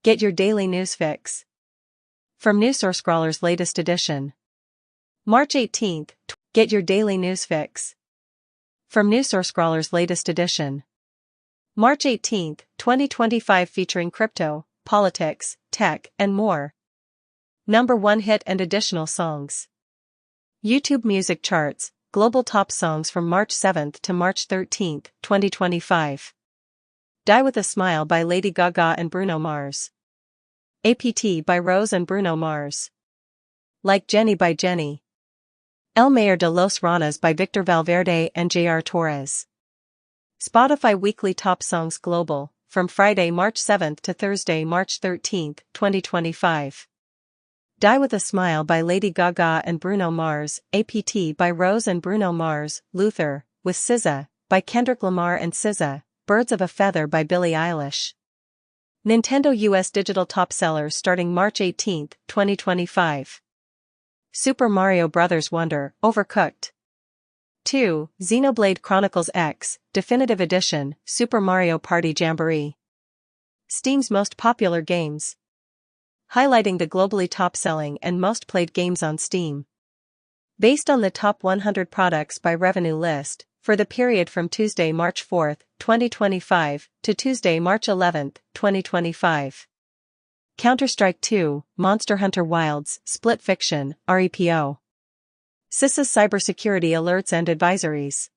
Get your daily news fix. From Newsworthy's latest edition. March 18th, get your daily news fix. From Newsworthy's latest edition. March 18th, 2025, featuring crypto, politics, tech, and more. Number 1 hit and additional songs. YouTube music charts, global top songs from March 7th to March 13th, 2025. Die with a Smile by Lady Gaga and Bruno Mars. APT by Rose and Bruno Mars. Like Jenny by Jenny. El Mayor de los Ranas by Victor Valverde and J.R. Torres. Spotify Weekly Top Songs Global, from Friday, March 7th to Thursday, March 13th, 2025. Die with a Smile by Lady Gaga and Bruno Mars. APT by Rose and Bruno Mars. Luther, with SZA, by Kendrick Lamar and SZA. Birds of a Feather by Billie Eilish. Nintendo US digital top sellers starting March 18th, 2025. Super Mario Bros. Wonder, Overcooked. 2. Xenoblade Chronicles X, Definitive Edition, Super Mario Party Jamboree. Steam's most popular games. Highlighting the globally top-selling and most played games on Steam. Based on the top 100 products by revenue list, for the period from Tuesday, March 4th, 2025, to Tuesday, March 11th, 2025. Counter-Strike 2, Monster Hunter Wilds, Split Fiction, REPO. CISA's cybersecurity alerts and advisories.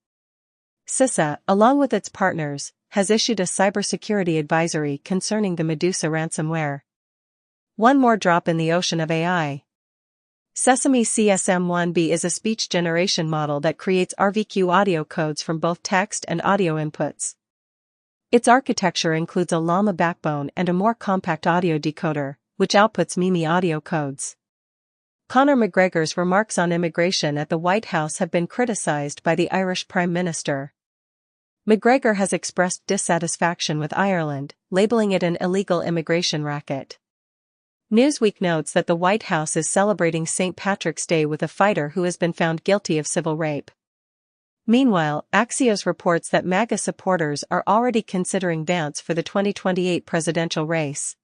CISA, along with its partners, has issued a cybersecurity advisory concerning the Medusa ransomware. One more drop in the ocean of AI. Sesame CSM-1B is a speech generation model that creates RVQ audio codes from both text and audio inputs. Its architecture includes a llama backbone and a more compact audio decoder, which outputs Mimi audio codes. Conor McGregor's remarks on immigration at the White House have been criticized by the Irish Prime Minister. McGregor has expressed dissatisfaction with Ireland, labeling it an illegal immigration racket. Newsweek notes that the White House is celebrating St. Patrick's Day with a fighter who has been found guilty of civil rape. Meanwhile, Axios reports that MAGA supporters are already considering Vance for the 2028 presidential race.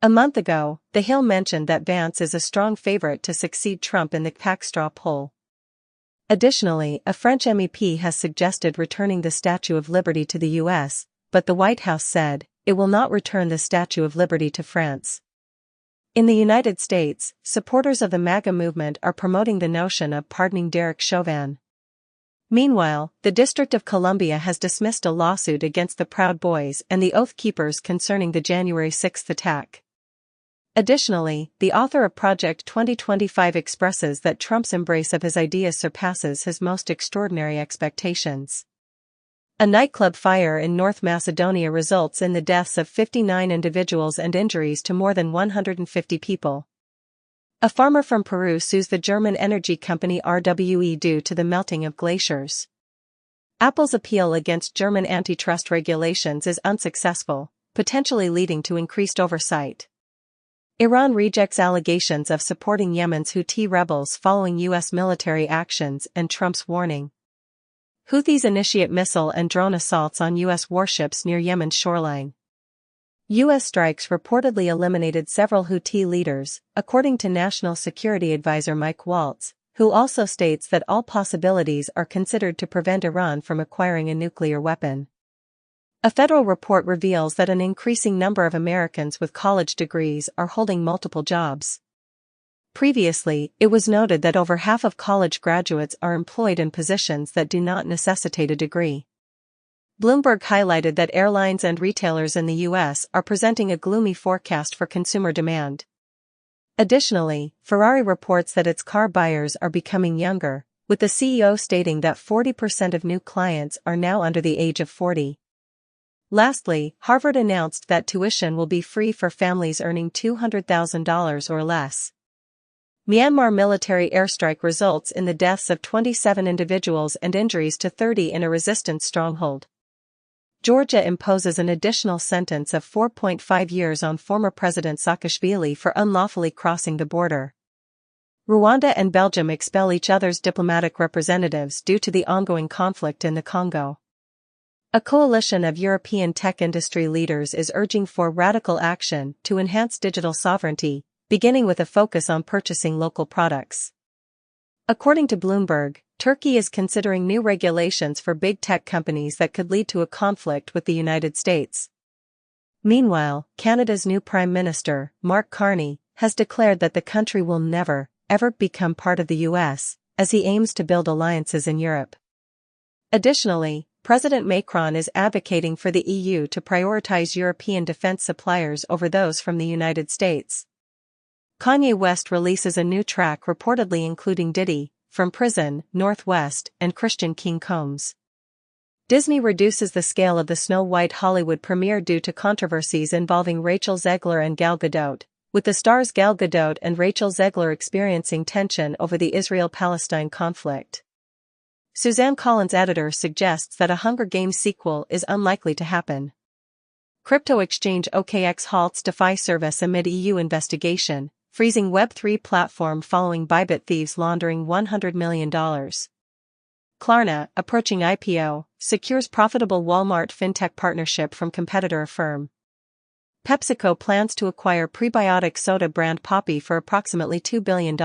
A month ago, The Hill mentioned that Vance is a strong favorite to succeed Trump in the PAC straw poll. Additionally, a French MEP has suggested returning the Statue of Liberty to the U.S., but the White House said it will not return the Statue of Liberty to France. In the United States, supporters of the MAGA movement are promoting the notion of pardoning Derek Chauvin. Meanwhile, the District of Columbia has dismissed a lawsuit against the Proud Boys and the Oath Keepers concerning the January 6 attack. Additionally, the author of Project 2025 expresses that Trump's embrace of his ideas surpasses his most extraordinary expectations. A nightclub fire in North Macedonia results in the deaths of 59 individuals and injuries to more than 150 people. A farmer from Peru sues the German energy company RWE due to the melting of glaciers. Apple's appeal against German antitrust regulations is unsuccessful, potentially leading to increased oversight. Iran rejects allegations of supporting Yemen's Houthi rebels following U.S. military actions and Trump's warning. Houthis initiate missile and drone assaults on U.S. warships near Yemen's shoreline. U.S. strikes reportedly eliminated several Houthi leaders, according to National Security Advisor Mike Waltz, who also states that all possibilities are considered to prevent Iran from acquiring a nuclear weapon. A federal report reveals that an increasing number of Americans with college degrees are holding multiple jobs. Previously, it was noted that over half of college graduates are employed in positions that do not necessitate a degree. Bloomberg highlighted that airlines and retailers in the U.S. are presenting a gloomy forecast for consumer demand. Additionally, Ferrari reports that its car buyers are becoming younger, with the CEO stating that 40% of new clients are now under the age of 40. Lastly, Harvard announced that tuition will be free for families earning $200,000 or less. Myanmar military airstrike results in the deaths of 27 individuals and injuries to 30 in a resistance stronghold. Georgia imposes an additional sentence of 4.5 years on former President Saakashvili for unlawfully crossing the border. Rwanda and Belgium expel each other's diplomatic representatives due to the ongoing conflict in the Congo. A coalition of European tech industry leaders is urging for radical action to enhance digital sovereignty, beginning with a focus on purchasing local products. According to Bloomberg, Turkey is considering new regulations for big tech companies that could lead to a conflict with the United States. Meanwhile, Canada's new Prime Minister, Mark Carney, has declared that the country will never, ever become part of the US, as he aims to build alliances in Europe. Additionally, President Macron is advocating for the EU to prioritize European defense suppliers over those from the United States. Kanye West releases a new track reportedly including Diddy, From Prison, Northwest, and Christian King Combs. Disney reduces the scale of the Snow White Hollywood premiere due to controversies involving Rachel Zegler and Gal Gadot, with the stars Gal Gadot and Rachel Zegler experiencing tension over the Israel-Palestine conflict. Suzanne Collins' editor suggests that a Hunger Games sequel is unlikely to happen. Crypto exchange OKX halts DeFi service amid EU investigation, freezing Web3 platform following Bybit thieves laundering $100 million. Klarna, approaching IPO, secures profitable Walmart fintech partnership from competitor Affirm. PepsiCo plans to acquire prebiotic soda brand Poppi for approximately $2 billion.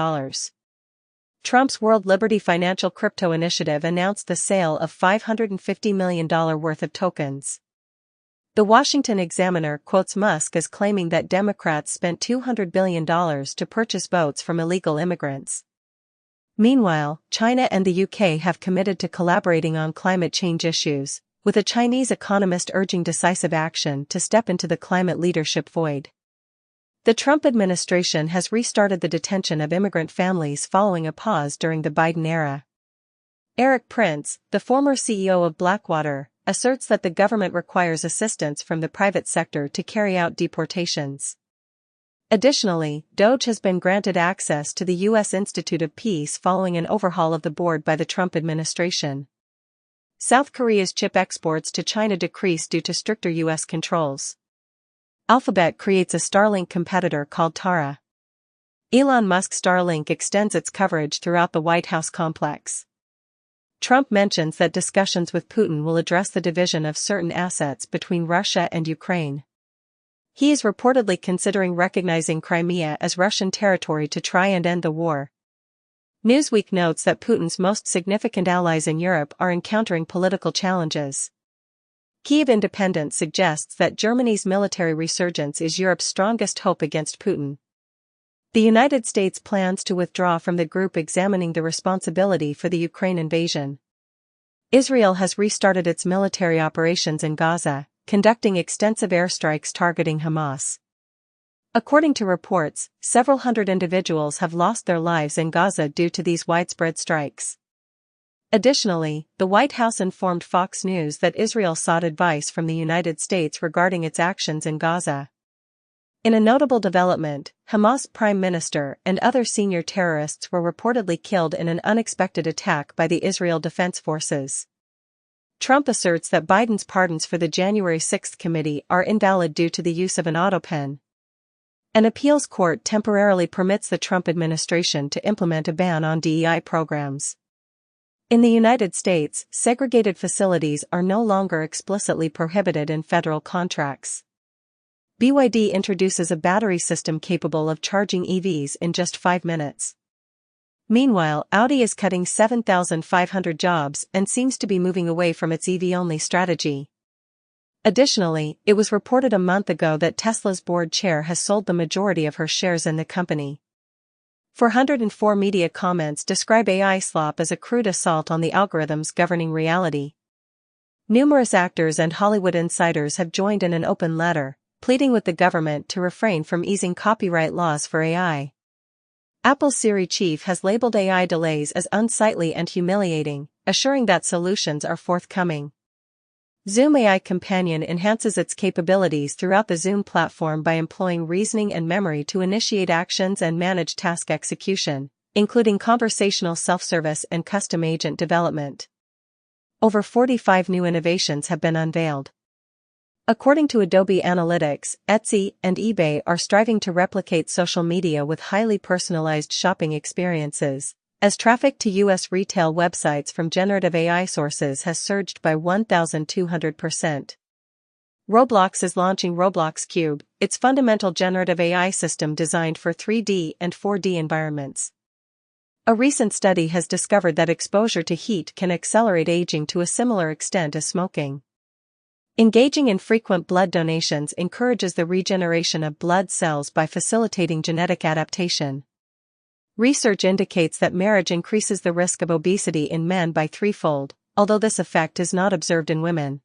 Trump's World Liberty Financial Crypto Initiative announced the sale of $550 million worth of tokens. The Washington Examiner quotes Musk as claiming that Democrats spent $200 billion to purchase votes from illegal immigrants. Meanwhile, China and the UK have committed to collaborating on climate change issues, with a Chinese economist urging decisive action to step into the climate leadership void. The Trump administration has restarted the detention of immigrant families following a pause during the Biden era. Eric Prince, the former CEO of Blackwater, asserts that the government requires assistance from the private sector to carry out deportations. Additionally, Doge has been granted access to the U.S. Institute of Peace following an overhaul of the board by the Trump administration. South Korea's chip exports to China decrease due to stricter U.S. controls. Alphabet creates a Starlink competitor called Tara. Elon Musk's Starlink extends its coverage throughout the White House complex. Trump mentions that discussions with Putin will address the division of certain assets between Russia and Ukraine. He is reportedly considering recognizing Crimea as Russian territory to try and end the war. Newsweek notes that Putin's most significant allies in Europe are encountering political challenges. Kyiv Independent suggests that Germany's military resurgence is Europe's strongest hope against Putin. The United States plans to withdraw from the group examining the responsibility for the Ukraine invasion. Israel has restarted its military operations in Gaza, conducting extensive airstrikes targeting Hamas. According to reports, several hundred individuals have lost their lives in Gaza due to these widespread strikes. Additionally, the White House informed Fox News that Israel sought advice from the United States regarding its actions in Gaza. In a notable development, Hamas Prime Minister and other senior terrorists were reportedly killed in an unexpected attack by the Israel Defense Forces. Trump asserts that Biden's pardons for the January 6 committee are invalid due to the use of an autopen. An appeals court temporarily permits the Trump administration to implement a ban on DEI programs. In the United States, segregated facilities are no longer explicitly prohibited in federal contracts. BYD introduces a battery system capable of charging EVs in just 5 minutes. Meanwhile, Audi is cutting 7,500 jobs and seems to be moving away from its EV-only strategy. Additionally, it was reported a month ago that Tesla's board chair has sold the majority of her shares in the company. 404 media comments describe AI slop as a crude assault on the algorithms governing reality. Numerous actors and Hollywood insiders have joined in an open letter, pleading with the government to refrain from easing copyright laws for AI. Apple's Siri chief has labeled AI delays as unsightly and humiliating, assuring that solutions are forthcoming. Zoom AI Companion enhances its capabilities throughout the Zoom platform by employing reasoning and memory to initiate actions and manage task execution, including conversational self-service and custom agent development. Over 45 new innovations have been unveiled. According to Adobe Analytics, Etsy and eBay are striving to replicate social media with highly personalized shopping experiences, as traffic to U.S. retail websites from generative AI sources has surged by 1,200%. Roblox is launching Roblox Cube, its fundamental generative AI system designed for 3D and 4D environments. A recent study has discovered that exposure to heat can accelerate aging to a similar extent as smoking. Engaging in frequent blood donations encourages the regeneration of blood cells by facilitating genetic adaptation. Research indicates that marriage increases the risk of obesity in men by threefold, although this effect is not observed in women.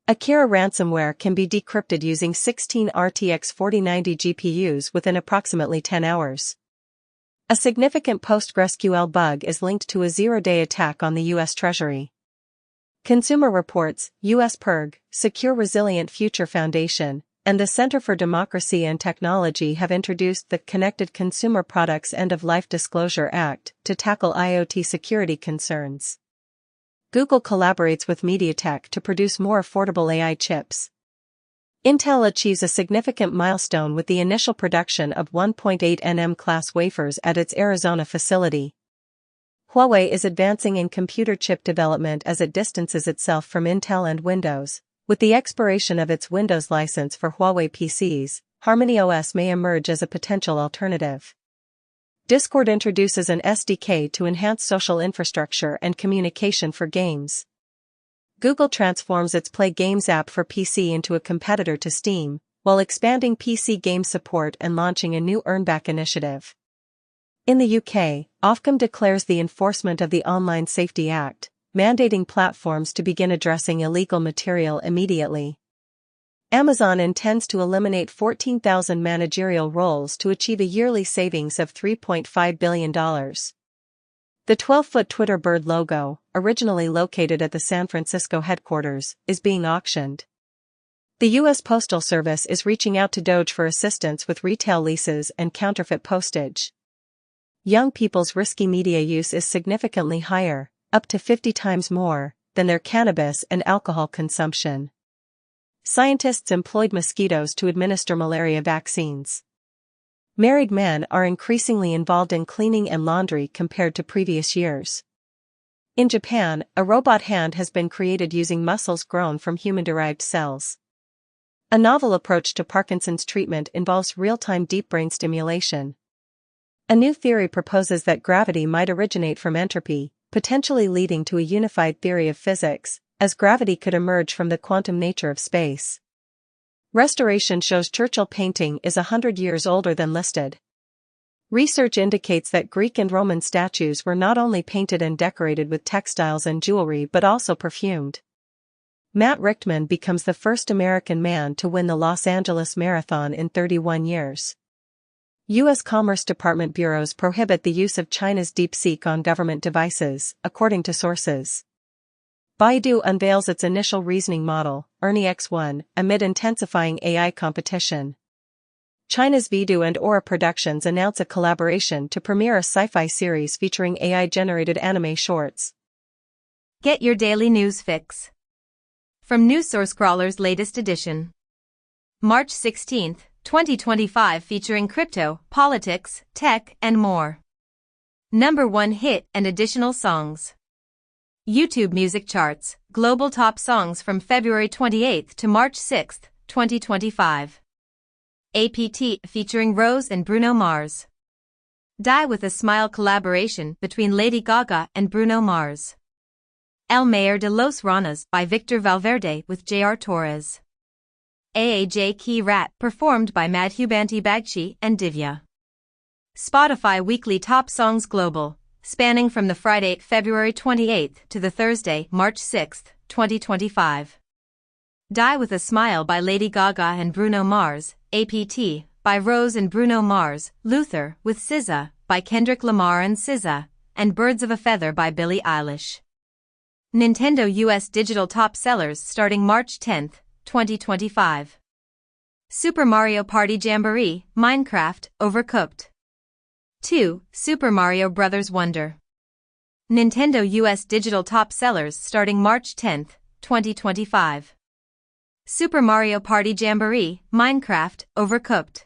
Akira ransomware can be decrypted using 16 RTX 4090 GPUs within approximately 10 hours. A significant PostgreSQL bug is linked to a zero-day attack on the U.S. Treasury. Consumer Reports, U.S. PIRG, Secure Resilient Future Foundation, and the Center for Democracy and Technology have introduced the Connected Consumer Products End-of-Life Disclosure Act to tackle IoT security concerns. Google collaborates with MediaTek to produce more affordable AI chips. Intel achieves a significant milestone with the initial production of 1.8 nm class wafers at its Arizona facility. Huawei is advancing in computer chip development as it distances itself from Intel and Windows. With the expiration of its Windows license for Huawei PCs, HarmonyOS may emerge as a potential alternative. Discord introduces an SDK to enhance social infrastructure and communication for games. Google transforms its Play Games app for PC into a competitor to Steam, while expanding PC game support and launching a new earnback initiative. In the UK, Ofcom declares the enforcement of the Online Safety Act, mandating platforms to begin addressing illegal material immediately. Amazon intends to eliminate 14,000 managerial roles to achieve a yearly savings of $3.5 billion. The 12-foot Twitter bird logo, originally located at the San Francisco headquarters, is being auctioned. The U.S. Postal Service is reaching out to Doge for assistance with retail leases and counterfeit postage. Young people's risky media use is significantly higher, up to 50 times more, than their cannabis and alcohol consumption. Scientists employed mosquitoes to administer malaria vaccines. Married men are increasingly involved in cleaning and laundry compared to previous years. In Japan, a robot hand has been created using muscles grown from human-derived cells. A novel approach to Parkinson's treatment involves real-time deep brain stimulation. A new theory proposes that gravity might originate from entropy, potentially leading to a unified theory of physics, as gravity could emerge from the quantum nature of space. Restoration shows Churchill painting is 100 years older than listed. Research indicates that Greek and Roman statues were not only painted and decorated with textiles and jewelry but also perfumed. Matt Richtman becomes the first American man to win the Los Angeles Marathon in 31 years. U.S. Commerce Department bureaus prohibit the use of China's DeepSeek on government devices, according to sources. Baidu unveils its initial reasoning model, Ernie X1, amid intensifying AI competition. China's Vidu and Aura Productions announce a collaboration to premiere a sci-fi series featuring AI-generated anime shorts. Get your daily news fix from NewsSourceCrawler's latest edition. March 16, 2025, featuring crypto, politics, tech, and more. Number 1 hit and additional songs. YouTube Music Charts, Global Top Songs from February 28 to March 6, 2025. APT featuring Rose and Bruno Mars. Die with a Smile collaboration between Lady Gaga and Bruno Mars. El Mayor de los Ranas by Victor Valverde with J.R. Torres. AAJ Key Rat performed by Madhubanti Bagchi and Divya. Spotify Weekly Top Songs Global, spanning from the Friday, February 28 to the Thursday, March 6, 2025. Die with a Smile by Lady Gaga and Bruno Mars, APT, by Rose and Bruno Mars, Luther with SZA, by Kendrick Lamar and SZA, and Birds of a Feather by Billie Eilish. Nintendo US Digital Top Sellers starting March 10, 2025. Super Mario Party Jamboree, Minecraft, Overcooked. 2. Super Mario Bros. Wonder. Nintendo US Digital Top Sellers starting March 10, 2025. Super Mario Party Jamboree, Minecraft, Overcooked.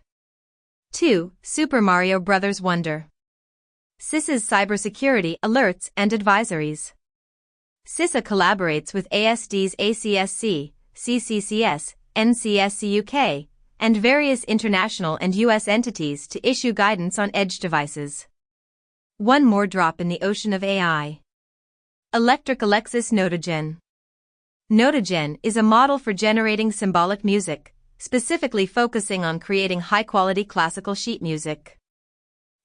2. Super Mario Bros. Wonder. CISA's cybersecurity alerts and advisories. CISA collaborates with ASD's ACSC, CCCS, NCSC UK, and various international and US entities to issue guidance on edge devices. One more drop in the ocean of AI. Electric Alexis Notogen. Notogen is a model for generating symbolic music, specifically focusing on creating high-quality classical sheet music.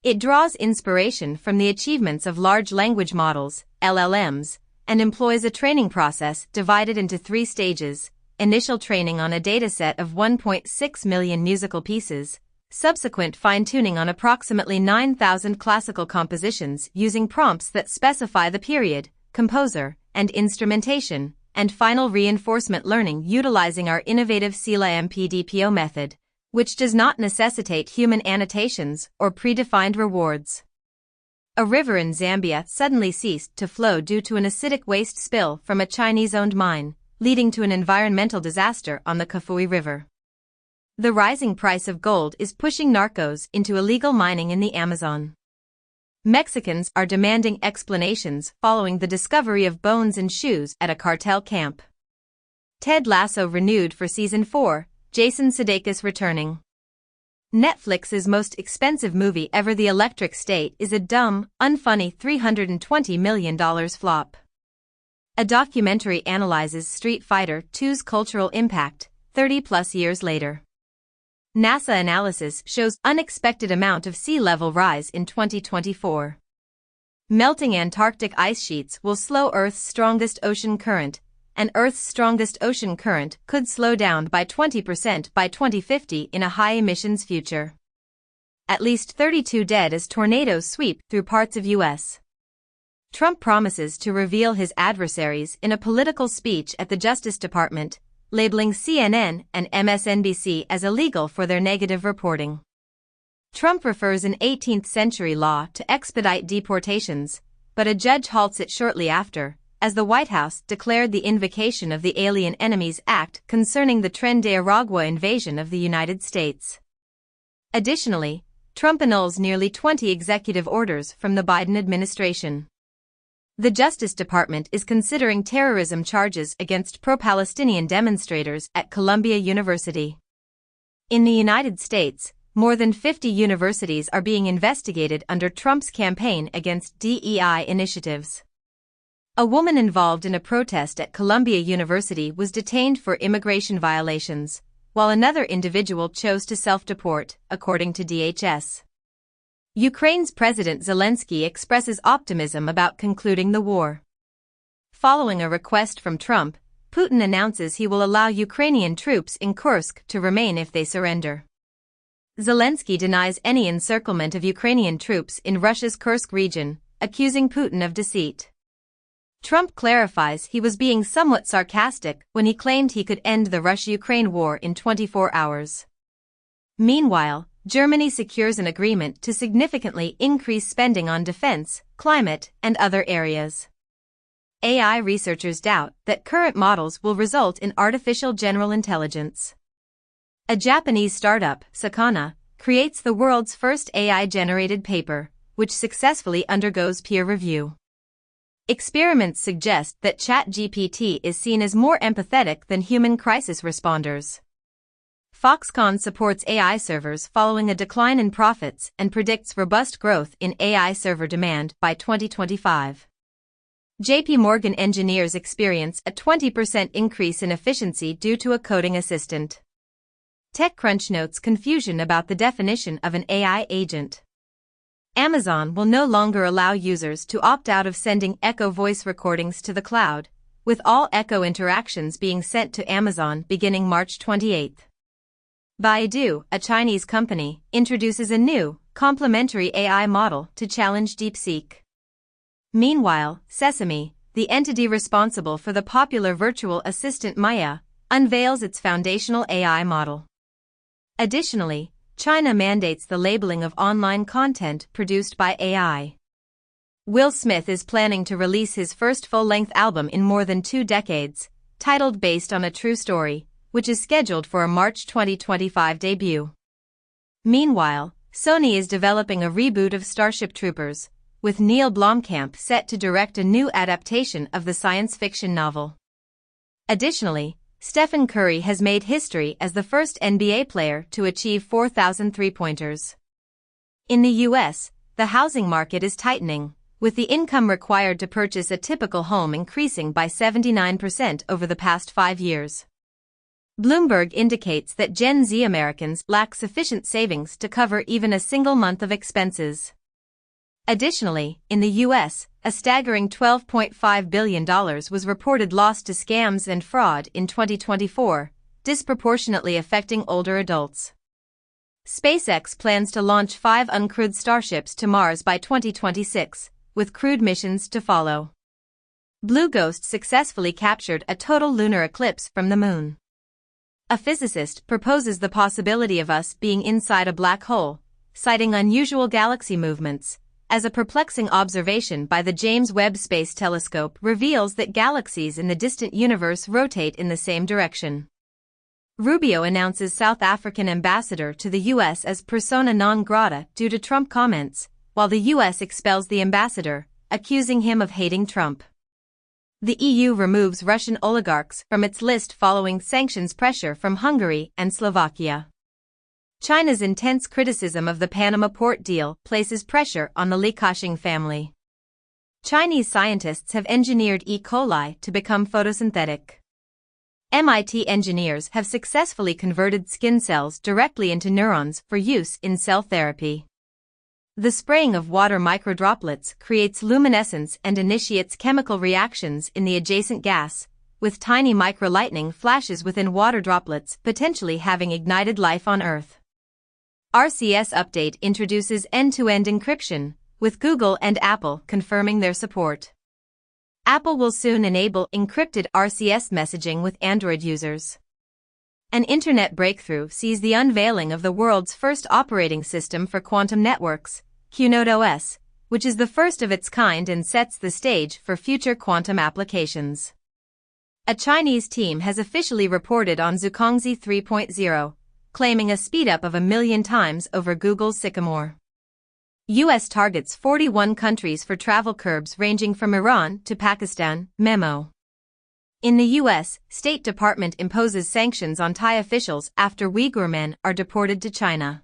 It draws inspiration from the achievements of large language models, LLMs, and employs a training process divided into 3 stages: initial training on a dataset of 1.6 million musical pieces, subsequent fine-tuning on approximately 9,000 classical compositions using prompts that specify the period, composer, and instrumentation, and final reinforcement learning utilizing our innovative SELA-MPDPO method, which does not necessitate human annotations or predefined rewards. A river in Zambia suddenly ceased to flow due to an acidic waste spill from a Chinese-owned mine, leading to an environmental disaster on the Kafue River. The rising price of gold is pushing narcos into illegal mining in the Amazon. Mexicans are demanding explanations following the discovery of bones and shoes at a cartel camp. Ted Lasso renewed for Season 4, Jason Sudeikis returning. Netflix's most expensive movie ever, The Electric State, is a dumb, unfunny $320 million flop. A documentary analyzes Street Fighter II's cultural impact, 30-plus years later. NASA analysis shows unexpected amount of sea level rise in 2024. Melting Antarctic ice sheets will slow Earth's strongest ocean current, and Earth's strongest ocean current could slow down by 20% by 2050 in a high-emissions future. At least 32 dead as tornadoes sweep through parts of U.S. Trump promises to reveal his adversaries in a political speech at the Justice Department, labeling CNN and MSNBC as illegal for their negative reporting. Trump refers an 18th-century law to expedite deportations, but a judge halts it shortly after, as the White House declared the invocation of the Alien Enemies Act concerning the Tren de Aragua invasion of the United States. Additionally, Trump annuls nearly 20 executive orders from the Biden administration. The Justice Department is considering terrorism charges against pro-Palestinian demonstrators at Columbia University. In the United States, more than 50 universities are being investigated under Trump's campaign against DEI initiatives. A woman involved in a protest at Columbia University was detained for immigration violations, while another individual chose to self-deport, according to DHS. Ukraine's President Zelensky expresses optimism about concluding the war. Following a request from Trump, Putin announces he will allow Ukrainian troops in Kursk to remain if they surrender. Zelensky denies any encirclement of Ukrainian troops in Russia's Kursk region, accusing Putin of deceit. Trump clarifies he was being somewhat sarcastic when he claimed he could end the Russia-Ukraine war in 24 hours. Meanwhile, Germany secures an agreement to significantly increase spending on defense, climate, and other areas. AI researchers doubt that current models will result in artificial general intelligence. A Japanese startup, Sakana, creates the world's first AI-generated paper, which successfully undergoes peer review. Experiments suggest that ChatGPT is seen as more empathetic than human crisis responders. Foxconn supports AI servers following a decline in profits and predicts robust growth in AI server demand by 2025. JP Morgan engineers experience a 20% increase in efficiency due to a coding assistant. TechCrunch notes confusion about the definition of an AI agent. Amazon will no longer allow users to opt out of sending Echo voice recordings to the cloud, with all Echo interactions being sent to Amazon beginning March 28. Baidu, a Chinese company, introduces a new, complementary AI model to challenge DeepSeek. Meanwhile, Sesame, the entity responsible for the popular virtual assistant Maya, unveils its foundational AI model. Additionally, China mandates the labeling of online content produced by AI. Will Smith is planning to release his first full-length album in more than 2 decades, titled Based on a True Story, which is scheduled for a March 2025 debut. Meanwhile, Sony is developing a reboot of Starship Troopers, with Neil Blomkamp set to direct a new adaptation of the science fiction novel. Additionally, Stephen Curry has made history as the first NBA player to achieve 4,000 three-pointers. In the U.S., the housing market is tightening, with the income required to purchase a typical home increasing by 79% over the past 5 years. Bloomberg indicates that Gen Z Americans lack sufficient savings to cover even a single month of expenses. Additionally, in the U.S., a staggering $12.5 billion was reported lost to scams and fraud in 2024, disproportionately affecting older adults. SpaceX plans to launch 5 uncrewed starships to Mars by 2026, with crewed missions to follow. Blue Ghost successfully captured a total lunar eclipse from the moon. A physicist proposes the possibility of us being inside a black hole, citing unusual galaxy movements, as a perplexing observation by the James Webb Space Telescope reveals that galaxies in the distant universe rotate in the same direction. Rubio announces South African ambassador to the U.S. as persona non grata due to Trump comments, while the U.S. expels the ambassador, accusing him of hating Trump. The EU removes Russian oligarchs from its list following sanctions pressure from Hungary and Slovakia. China's intense criticism of the Panama port deal places pressure on the Li Ka-shing family. Chinese scientists have engineered E. coli to become photosynthetic. MIT engineers have successfully converted skin cells directly into neurons for use in cell therapy. The spraying of water microdroplets creates luminescence and initiates chemical reactions in the adjacent gas, with tiny microlightning flashes within water droplets potentially having ignited life on Earth. RCS update introduces end-to-end encryption, with Google and Apple confirming their support. Apple will soon enable encrypted RCS messaging with Android users. An internet breakthrough sees the unveiling of the world's first operating system for quantum networks, QNOD OS, which is the first of its kind and sets the stage for future quantum applications. A Chinese team has officially reported on Zhuangzi 3.0, claiming a speedup of 1 million times over Google's Sycamore. U.S. targets 41 countries for travel curbs ranging from Iran to Pakistan, memo. In the U.S., State Department imposes sanctions on Thai officials after Uyghur men are deported to China.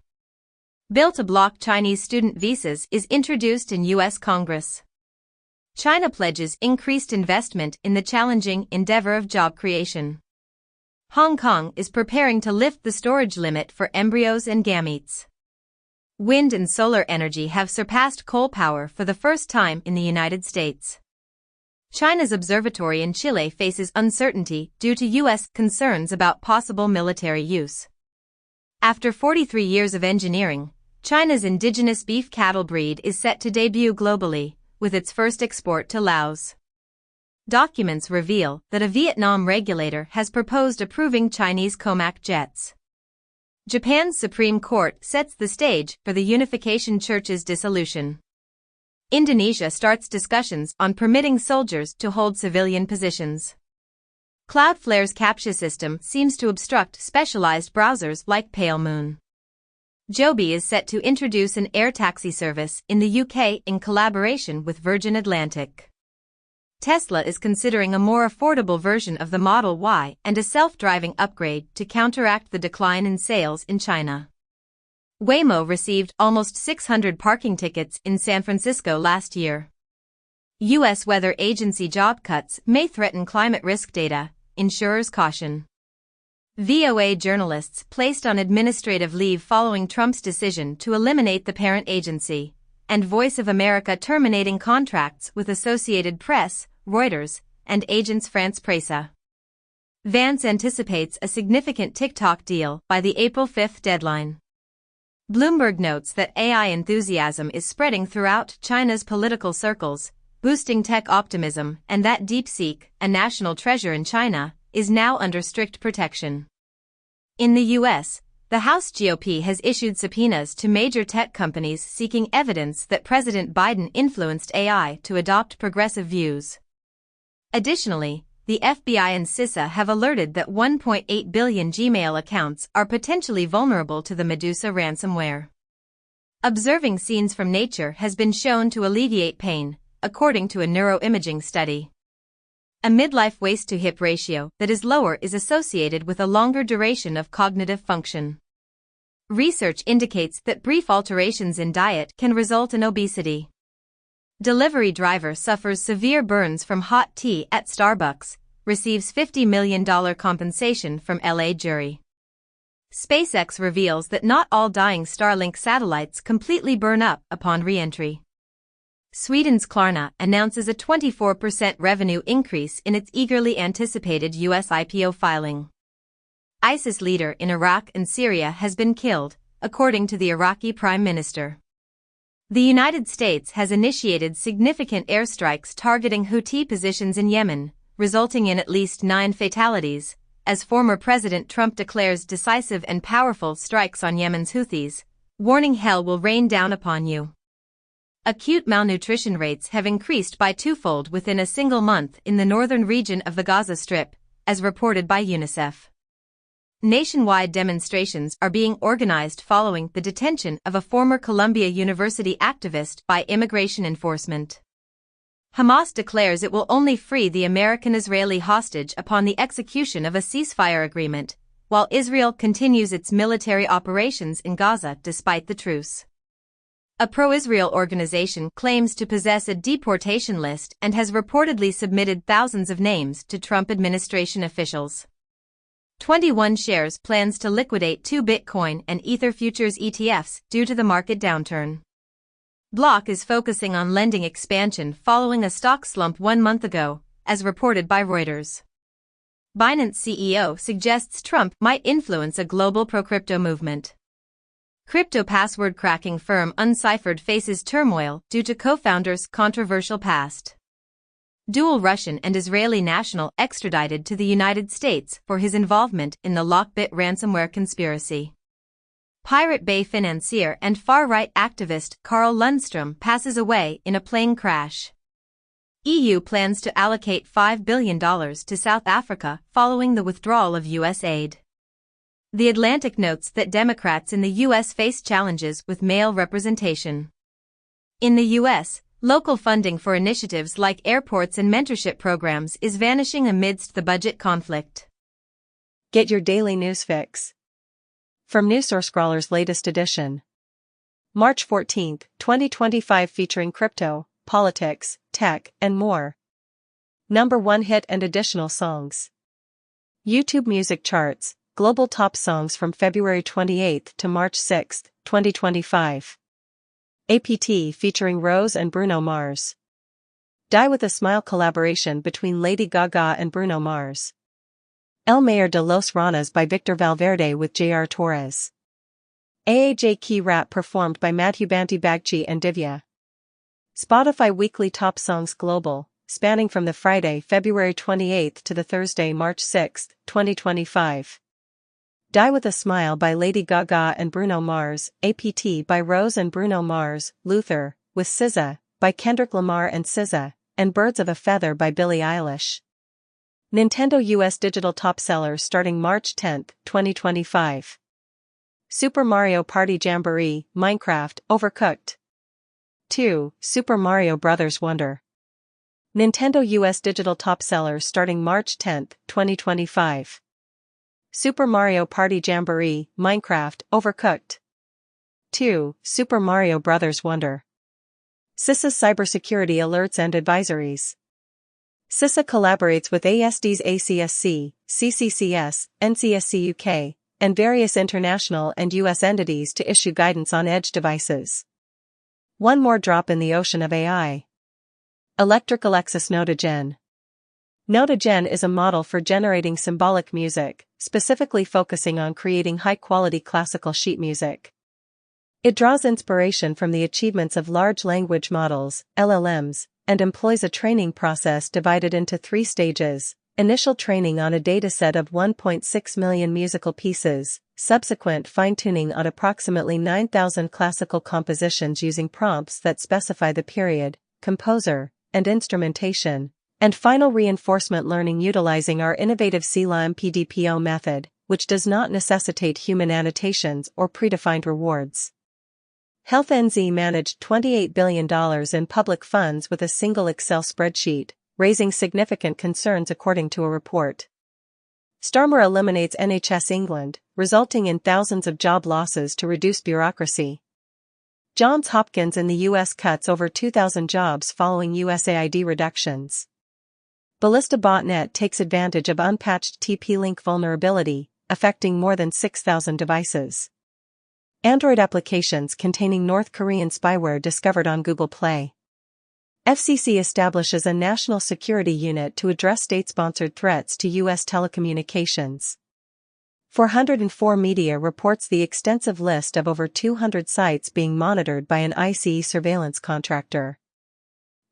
Bill to block Chinese student visas is introduced in U.S. Congress. China pledges increased investment in the challenging endeavor of job creation. Hong Kong is preparing to lift the storage limit for embryos and gametes. Wind and solar energy have surpassed coal power for the first time in the United States. China's observatory in Chile faces uncertainty due to U.S. concerns about possible military use. After 43 years of engineering, China's indigenous beef cattle breed is set to debut globally, with its first export to Laos. Documents reveal that a Vietnam regulator has proposed approving Chinese Comac jets. Japan's Supreme Court sets the stage for the Unification Church's dissolution. Indonesia starts discussions on permitting soldiers to hold civilian positions. Cloudflare's CAPTCHA system seems to obstruct specialized browsers like Pale Moon. Joby is set to introduce an air taxi service in the UK in collaboration with Virgin Atlantic. Tesla is considering a more affordable version of the Model Y and a self-driving upgrade to counteract the decline in sales in China. Waymo received almost 600 parking tickets in San Francisco last year. U.S. weather agency job cuts may threaten climate risk data, insurers caution. VOA journalists placed on administrative leave following Trump's decision to eliminate the parent agency, and Voice of America terminating contracts with Associated Press, Reuters, and Agence France-Presse. Vance anticipates a significant TikTok deal by the April 5 deadline. Bloomberg notes that AI enthusiasm is spreading throughout China's political circles, boosting tech optimism, and that DeepSeek, a national treasure in China, is now under strict protection. In the U.S., the House GOP has issued subpoenas to major tech companies seeking evidence that President Biden influenced AI to adopt progressive views. Additionally, the FBI and CISA have alerted that 1.8 billion Gmail accounts are potentially vulnerable to the Medusa ransomware. Observing scenes from nature has been shown to alleviate pain, according to a neuroimaging study. A midlife waist-to-hip ratio that is lower is associated with a longer duration of cognitive function. Research indicates that brief alterations in diet can result in obesity. Delivery driver suffers severe burns from hot tea at Starbucks, receives $50 million compensation from LA jury. SpaceX reveals that not all dying Starlink satellites completely burn up upon re-entry. Sweden's Klarna announces a 24% revenue increase in its eagerly anticipated US IPO filing. ISIS leader in Iraq and Syria has been killed, according to the Iraqi Prime Minister. The United States has initiated significant airstrikes targeting Houthi positions in Yemen, resulting in at least 9 fatalities, as former President Trump declares decisive and powerful strikes on Yemen's Houthis, warning hell will rain down upon you. Acute malnutrition rates have increased by twofold within a single month in the northern region of the Gaza Strip, as reported by UNICEF. Nationwide demonstrations are being organized following the detention of a former Columbia University activist by immigration enforcement. Hamas declares it will only free the American-Israeli hostage upon the execution of a ceasefire agreement, while Israel continues its military operations in Gaza despite the truce. A pro-Israel organization claims to possess a deportation list and has reportedly submitted thousands of names to Trump administration officials. 21 Shares plans to liquidate 2 Bitcoin and Ether futures ETFs due to the market downturn. Block is focusing on lending expansion following a stock slump 1 month ago, as reported by Reuters. Binance CEO suggests Trump might influence a global pro-crypto movement. Crypto password cracking firm Unciphered faces turmoil due to co-founder's controversial past. Dual Russian and Israeli national extradited to the United States for his involvement in the Lockbit ransomware conspiracy. Pirate Bay financier and far-right activist Carl Lundstrom passes away in a plane crash. EU plans to allocate $5 billion to South Africa following the withdrawal of U.S. aid. The Atlantic notes that Democrats in the U.S. face challenges with male representation. In the U.S., local funding for initiatives like airports and mentorship programs is vanishing amidst the budget conflict. Get your daily news fix from newsworthy's latest edition. March 14, 2025, featuring crypto, politics, tech, and more. Number 1 hit and additional songs. YouTube Music Charts, Global Top Songs from February 28 to March 6, 2025. APT featuring Rose and Bruno Mars. Die with a Smile collaboration between Lady Gaga and Bruno Mars. El Mayor de los Ranas by Victor Valverde with J.R. Torres. AAJ Key Rap performed by Madhubanti Bagchi and Divya. Spotify Weekly Top Songs Global, spanning from the Friday, February 28 to the Thursday, March 6, 2025. Die with a Smile by Lady Gaga and Bruno Mars, APT by Rose and Bruno Mars, Luther, with SZA, by Kendrick Lamar and SZA, and Birds of a Feather by Billie Eilish. Nintendo US Digital Top Sellers starting March 10, 2025. Super Mario Party Jamboree, Minecraft, Overcooked. 2. Super Mario Bros. Wonder. Nintendo US Digital Top Sellers starting March 10, 2025. Super Mario Party Jamboree, Minecraft, Overcooked. 2. Super Mario Bros. Wonder. CISA's Cybersecurity Alerts and Advisories. CISA collaborates with ASD's ACSC, CCCS, NCSC UK, and various international and US entities to issue guidance on edge devices. One more drop in the ocean of AI. Electric Alexis Notagen. Notagen is a model for generating symbolic music, specifically focusing on creating high-quality classical sheet music. It draws inspiration from the achievements of large language models, LLMs, and employs a training process divided into 3 stages: initial training on a dataset of 1.6 million musical pieces, subsequent fine-tuning on approximately 9,000 classical compositions using prompts that specify the period, composer, and instrumentation, and final reinforcement learning utilizing our innovative CLAM PDPO method, which does not necessitate human annotations or predefined rewards. Health NZ managed $28 billion in public funds with a single Excel spreadsheet, raising significant concerns according to a report. Starmer eliminates NHS England, resulting in thousands of job losses to reduce bureaucracy. Johns Hopkins in the U.S. cuts over 2,000 jobs following USAID reductions. Ballista botnet takes advantage of unpatched TP-Link vulnerability, affecting more than 6,000 devices. Android applications containing North Korean spyware discovered on Google Play. FCC establishes a national security unit to address state-sponsored threats to U.S. telecommunications. 404 Media reports the extensive list of over 200 sites being monitored by an ICE surveillance contractor.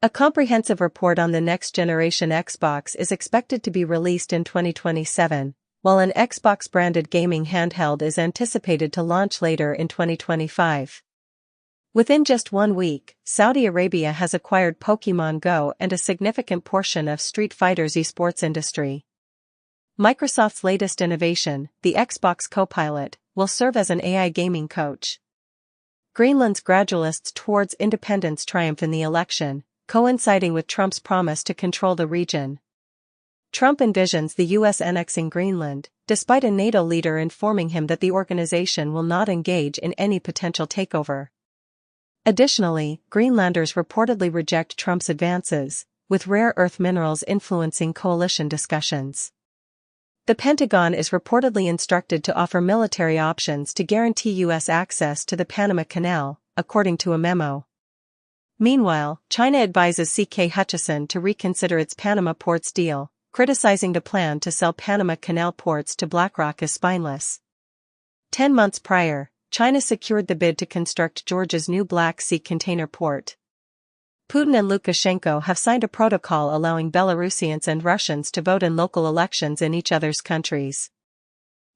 A comprehensive report on the next-generation Xbox is expected to be released in 2027, while an Xbox-branded gaming handheld is anticipated to launch later in 2025. Within just 1 week, Saudi Arabia has acquired Pokémon Go and a significant portion of Street Fighter's esports industry. Microsoft's latest innovation, the Xbox Copilot, will serve as an AI gaming coach. Greenland's gradualists towards independence triumph in the election, coinciding with Trump's promise to control the region. Trump envisions the U.S. annexing Greenland, despite a NATO leader informing him that the organization will not engage in any potential takeover. Additionally, Greenlanders reportedly reject Trump's advances, with rare earth minerals influencing coalition discussions. The Pentagon is reportedly instructed to offer military options to guarantee U.S. access to the Panama Canal, according to a memo. Meanwhile, China advises C.K. Hutchison to reconsider its Panama ports deal, criticizing the plan to sell Panama Canal ports to BlackRock as spineless. 10 months prior, China secured the bid to construct Georgia's new Black Sea container port. Putin and Lukashenko have signed a protocol allowing Belarusians and Russians to vote in local elections in each other's countries.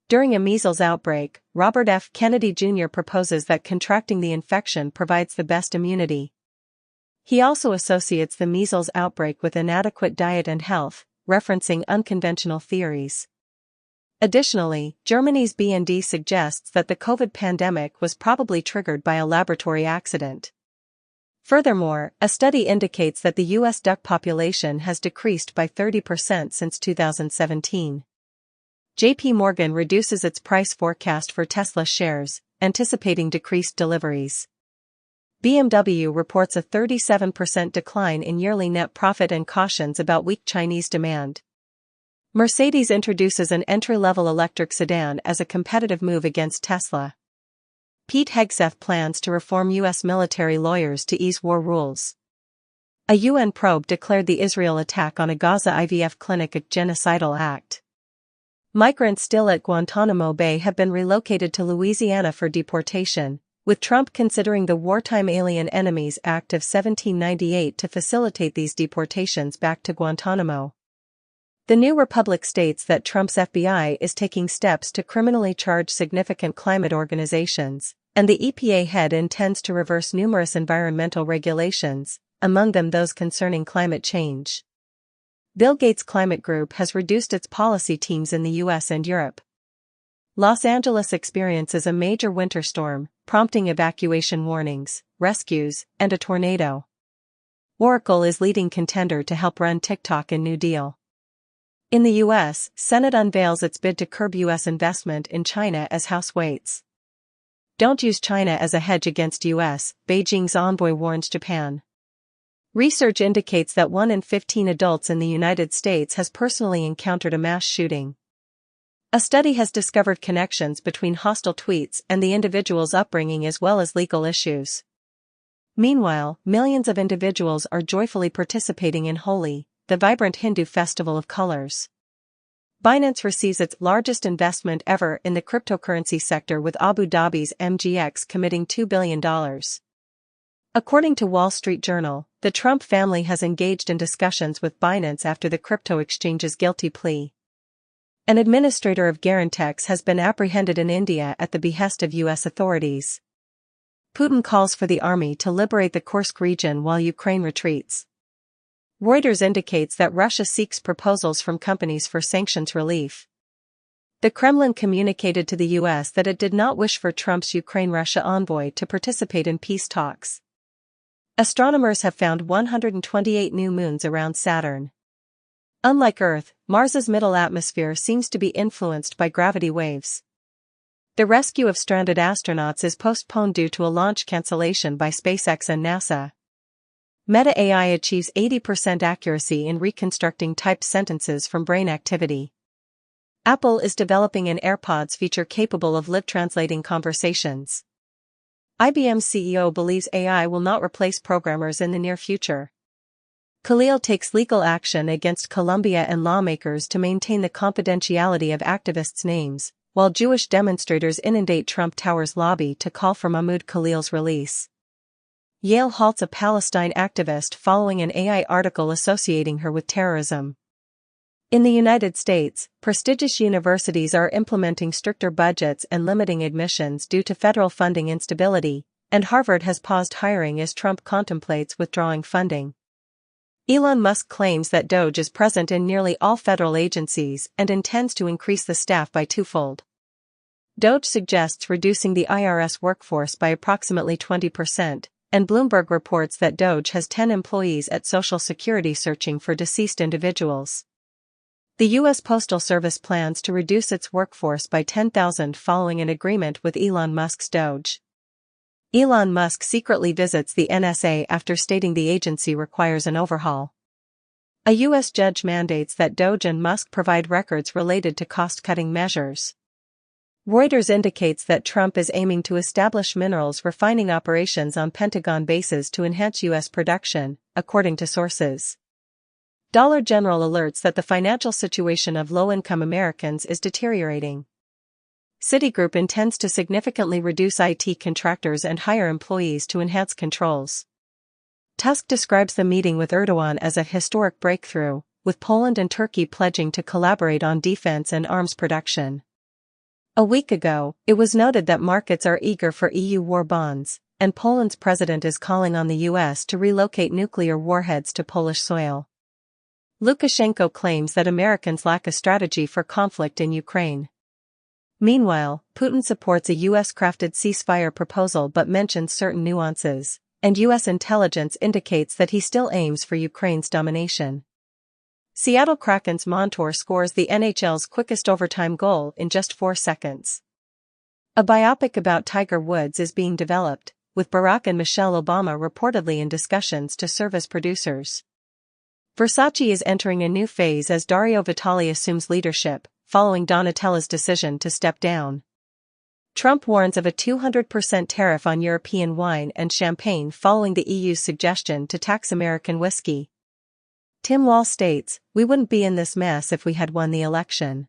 During a measles outbreak, Robert F. Kennedy Jr. proposes that contracting the infection provides the best immunity. He also associates the measles outbreak with inadequate diet and health, referencing unconventional theories. Additionally, Germany's BND suggests that the COVID pandemic was probably triggered by a laboratory accident. Furthermore, a study indicates that the U.S. duck population has decreased by 30% since 2017. J.P. Morgan reduces its price forecast for Tesla shares, anticipating decreased deliveries. BMW reports a 37% decline in yearly net profit and cautions about weak Chinese demand. Mercedes introduces an entry-level electric sedan as a competitive move against Tesla. Pete Hegseth plans to reform U.S. military lawyers to ease war rules. A UN probe declared the Israel attack on a Gaza IVF clinic a genocidal act. Migrants still at Guantanamo Bay have been relocated to Louisiana for deportation, with Trump considering the Wartime Alien Enemies Act of 1798 to facilitate these deportations back to Guantanamo. The New Republic states that Trump's FBI is taking steps to criminally charge significant climate organizations, and the EPA head intends to reverse numerous environmental regulations, among them those concerning climate change. Bill Gates' climate group has reduced its policy teams in the U.S. and Europe. Los Angeles experiences a major winter storm, prompting evacuation warnings, rescues, and a tornado. Oracle is leading contender to help run TikTok in New Deal. In the U.S., Senate unveils its bid to curb U.S. investment in China as House waits. Don't use China as a hedge against U.S., Beijing's envoy warns Japan. Research indicates that 1 in 15 adults in the United States has personally encountered a mass shooting. A study has discovered connections between hostile tweets and the individual's upbringing as well as legal issues. Meanwhile, millions of individuals are joyfully participating in Holi, the vibrant Hindu festival of colors. Binance receives its largest investment ever in the cryptocurrency sector, with Abu Dhabi's MGX committing $2 billion. According to Wall Street Journal, the Trump family has engaged in discussions with Binance after the crypto exchange's guilty plea. An administrator of Garantex has been apprehended in India at the behest of U.S. authorities. Putin calls for the army to liberate the Kursk region while Ukraine retreats. Reuters indicates that Russia seeks proposals from companies for sanctions relief. The Kremlin communicated to the U.S. that it did not wish for Trump's Ukraine-Russia envoy to participate in peace talks. Astronomers have found 128 new moons around Saturn. Unlike Earth, Mars's middle atmosphere seems to be influenced by gravity waves. The rescue of stranded astronauts is postponed due to a launch cancellation by SpaceX and NASA. Meta AI achieves 80% accuracy in reconstructing typed sentences from brain activity. Apple is developing an AirPods feature capable of live translating conversations. IBM's CEO believes AI will not replace programmers in the near future. Khalil takes legal action against Colombia and lawmakers to maintain the confidentiality of activists' names, while Jewish demonstrators inundate Trump Tower's lobby to call for Mahmoud Khalil's release. Yale halts a Palestine activist following an AI article associating her with terrorism. In the United States, prestigious universities are implementing stricter budgets and limiting admissions due to federal funding instability, and Harvard has paused hiring as Trump contemplates withdrawing funding. Elon Musk claims that Doge is present in nearly all federal agencies and intends to increase the staff by twofold. Doge suggests reducing the IRS workforce by approximately 20%, and Bloomberg reports that Doge has 10 employees at Social Security searching for deceased individuals. The U.S. Postal Service plans to reduce its workforce by 10,000 following an agreement with Elon Musk's Doge. Elon Musk secretly visits the NSA after stating the agency requires an overhaul. A U.S. judge mandates that Doge and Musk provide records related to cost-cutting measures. Reuters indicates that Trump is aiming to establish minerals refining operations on Pentagon bases to enhance U.S. production, according to sources. Dollar General alerts that the financial situation of low-income Americans is deteriorating. Citigroup intends to significantly reduce IT contractors and hire employees to enhance controls. Tusk describes the meeting with Erdogan as a historic breakthrough, with Poland and Turkey pledging to collaborate on defense and arms production. A week ago, it was noted that markets are eager for EU war bonds, and Poland's president is calling on the U.S. to relocate nuclear warheads to Polish soil. Lukashenko claims that Americans lack a strategy for conflict in Ukraine. Meanwhile, Putin supports a U.S.-crafted ceasefire proposal but mentions certain nuances, and U.S. intelligence indicates that he still aims for Ukraine's domination. Seattle Kraken's Montour scores the NHL's quickest overtime goal in just 4 seconds. A biopic about Tiger Woods is being developed, with Barack and Michelle Obama reportedly in discussions to serve as producers. Versace is entering a new phase as Dario Vitale assumes leadership, following Donatella's decision to step down. Trump warns of a 200% tariff on European wine and champagne following the EU's suggestion to tax American whiskey. Tim Walz states, "We wouldn't be in this mess if we had won the election."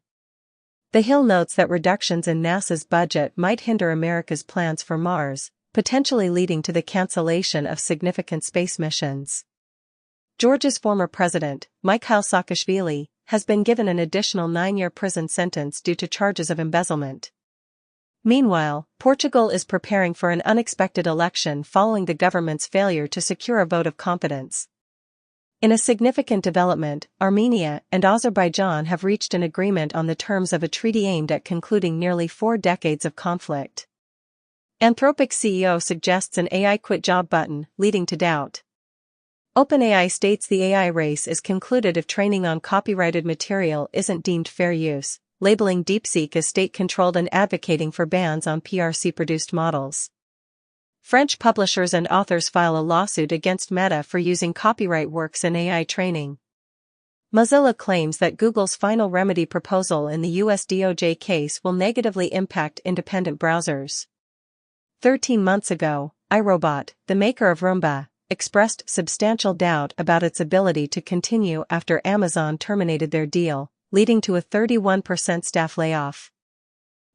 The Hill notes that reductions in NASA's budget might hinder America's plans for Mars, potentially leading to the cancellation of significant space missions. Georgia's former president, Mikhail Saakashvili, has been given an additional 9-year prison sentence due to charges of embezzlement. Meanwhile, Portugal is preparing for an unexpected election following the government's failure to secure a vote of confidence. In a significant development, Armenia and Azerbaijan have reached an agreement on the terms of a treaty aimed at concluding nearly 4 decades of conflict. Anthropic CEO suggests an AI quit job button, leading to doubt. OpenAI states the AI race is concluded if training on copyrighted material isn't deemed fair use, labeling DeepSeek as state-controlled and advocating for bans on PRC-produced models. French publishers and authors file a lawsuit against Meta for using copyright works in AI training. Mozilla claims that Google's final remedy proposal in the US DOJ case will negatively impact independent browsers. 13 months ago, iRobot, the maker of Roomba, expressed substantial doubt about its ability to continue after Amazon terminated their deal, leading to a 31% staff layoff.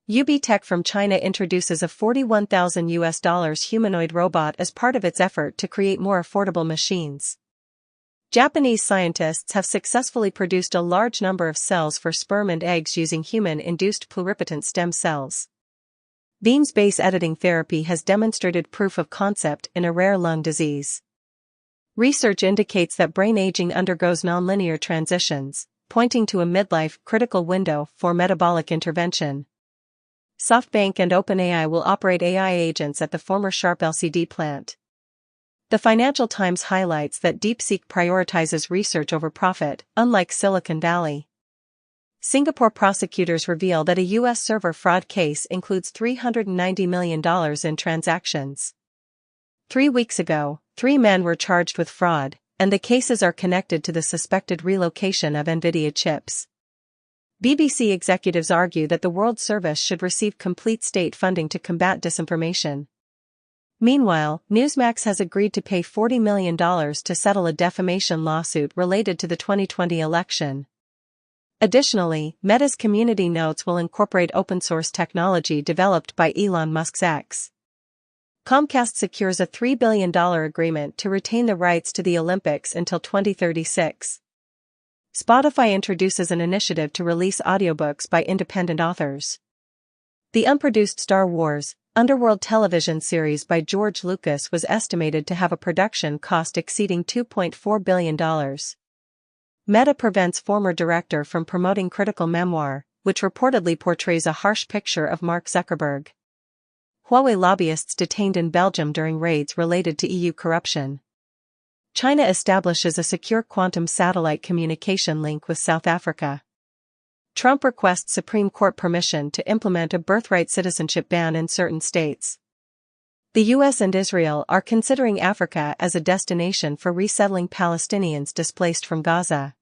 UB Tech from China introduces a $41,000 humanoid robot as part of its effort to create more affordable machines. Japanese scientists have successfully produced a large number of cells for sperm and eggs using human-induced pluripotent stem cells. Beam's base editing therapy has demonstrated proof of concept in a rare lung disease. Research indicates that brain aging undergoes nonlinear transitions, pointing to a midlife critical window for metabolic intervention. SoftBank and OpenAI will operate AI agents at the former Sharp LCD plant. The Financial Times highlights that DeepSeek prioritizes research over profit, unlike Silicon Valley. Singapore prosecutors reveal that a U.S. server fraud case includes $390 million in transactions. 3 weeks ago, 3 men were charged with fraud, and the cases are connected to the suspected relocation of NVIDIA chips. BBC executives argue that the World Service should receive complete state funding to combat disinformation. Meanwhile, Newsmax has agreed to pay $40 million to settle a defamation lawsuit related to the 2020 election. Additionally, Meta's community notes will incorporate open-source technology developed by Elon Musk's X. Comcast secures a $3 billion agreement to retain the rights to the Olympics until 2036. Spotify introduces an initiative to release audiobooks by independent authors. The unproduced Star Wars Underworld television series by George Lucas was estimated to have a production cost exceeding $2.4 billion. Meta prevents former director from promoting critical memoir, which reportedly portrays a harsh picture of Mark Zuckerberg. Huawei lobbyists detained in Belgium during raids related to EU corruption. China establishes a secure quantum satellite communication link with South Africa. Trump requests Supreme Court permission to implement a birthright citizenship ban in certain states. The U.S. and Israel are considering Africa as a destination for resettling Palestinians displaced from Gaza.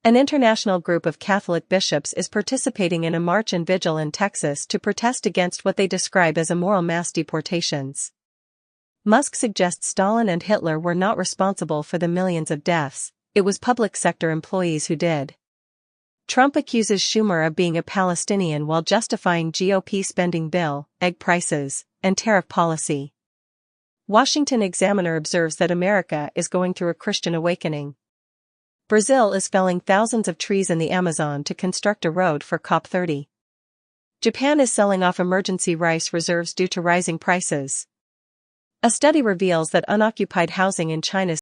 An international group of Catholic bishops is participating in a march and vigil in Texas to protest against what they describe as immoral mass deportations. Musk suggests Stalin and Hitler were not responsible for the millions of deaths, it was public sector employees who did. Trump accuses Schumer of being a Palestinian while justifying GOP spending bill, egg prices, and tariff policy. Washington Examiner observes that America is going through a Christian awakening. Brazil is felling thousands of trees in the Amazon to construct a road for COP30. Japan is selling off emergency rice reserves due to rising prices. A study reveals that unoccupied housing in China's